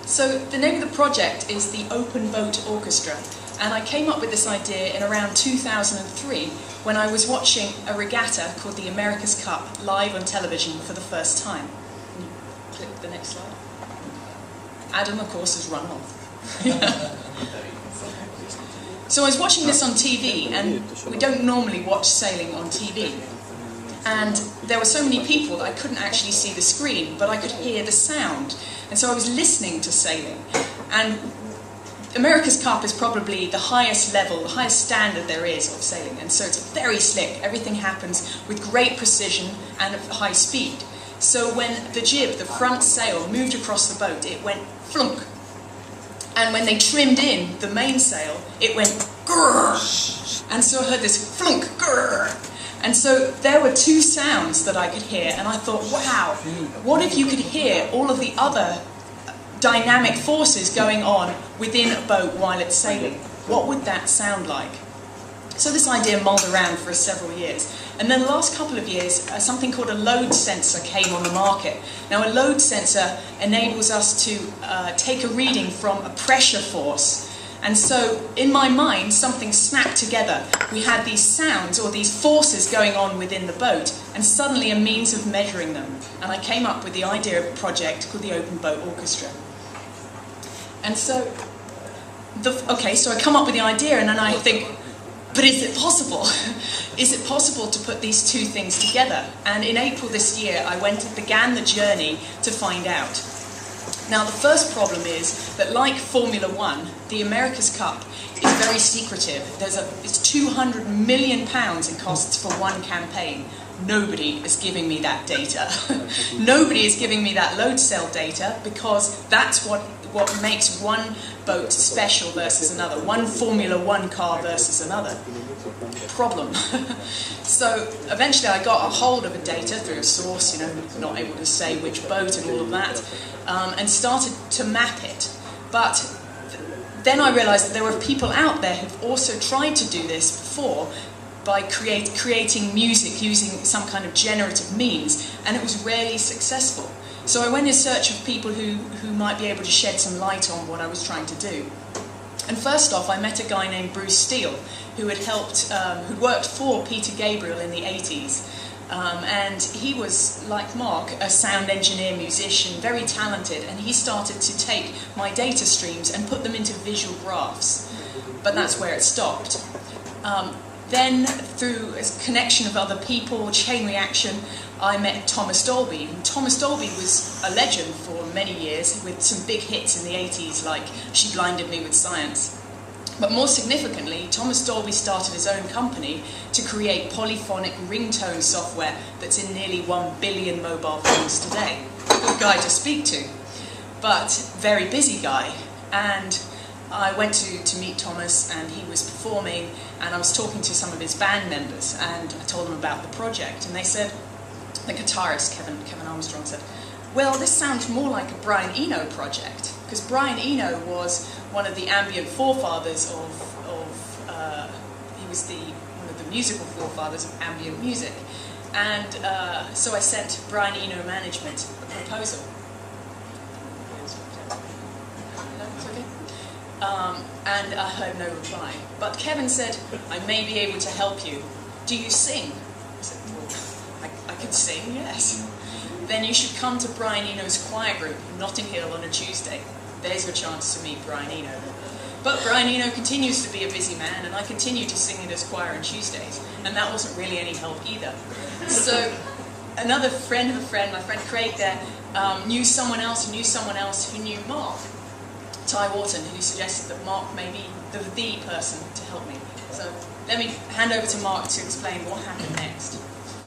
So the name of the project is the Open Boat Orchestra, and I came up with this idea in around 2003 when I was watching a regatta called the America's Cup live on television for the first time. Can you click the next slide? Adam, of course, has run off. So I was watching this on TV, and we don't normally watch sailing on TV. And there were so many people that I couldn't actually see the screen, but I could hear the sound. And so I was listening to sailing. And America's Cup is probably the highest level, the highest standard there is of sailing. And so it's very slick. Everything happens with great precision and at high speed. So when the jib, the front sail, moved across the boat, it went flunk. And when they trimmed in the mainsail, it went grrr. And so I heard this flunk, grrr. And so there were two sounds that I could hear, and I thought, wow, what if you could hear all of the other dynamic forces going on within a boat while it's sailing? What would that sound like? So this idea mulled around for several years. And then the last couple of years, something called a load sensor came on the market. Now a load sensor enables us to take a reading from a pressure force. And so, in my mind, something snapped together. We had these sounds, or these forces going on within the boat, and suddenly a means of measuring them. And I came up with the idea of a project called the Open Boat Orchestra. And so, so I come up with the idea, and then I think, but is it possible? Is it possible to put these two things together? And in April this year, I began the journey to find out. Now, the first problem is that, like Formula One, the America's Cup is very secretive. It's £200 million in costs for one campaign. Nobody is giving me that data. Nobody is giving me that load cell data, because that's what makes one boat special versus another, one Formula One car versus another. Problem. So eventually I got a hold of the data through a source, not able to say which boat and all of that, and started to map it. But then I realized that there were people out there who've also tried to do this before by creating music using some kind of generative means, and it was rarely successful. So I went in search of people who might be able to shed some light on what I was trying to do. And first off, I met a guy named Bruce Steele, who who'd worked for Peter Gabriel in the 80s. And he was, like Mark, a sound engineer, musician, very talented, and he started to take my data streams and put them into visual graphs. But that's where it stopped. Then, through a connection of other people, chain reaction, I met Thomas Dolby. And Thomas Dolby was a legend for many years, with some big hits in the 80s, like She Blinded Me with Science. But more significantly, Thomas Dolby started his own company to create polyphonic ringtone software that's in nearly 1 billion mobile phones today. Good guy to speak to, but very busy guy. And I went to meet Thomas, and he was performing, and I was talking to some of his band members, and I told them about the project, and they said, the guitarist, Kevin Armstrong, said, well, this sounds more like a Brian Eno project, because Brian Eno was one of the ambient forefathers he was one of the musical forefathers of ambient music. And so I sent Brian Eno management a proposal. And I heard no reply. But Kevin said, I may be able to help you. Do you sing? I said, well, I could sing, yes. Then you should come to Brian Eno's choir group in Notting Hill on a Tuesday. There's your chance to meet Brian Eno. But Brian Eno continues to be a busy man, and I continue to sing in his choir on Tuesdays, and that wasn't really any help either. So another friend of a friend, my friend Craig there, knew someone else who knew Mark, Ty Wharton, who suggested that Mark may be the person to help me. So let me hand over to Mark to explain what happened next.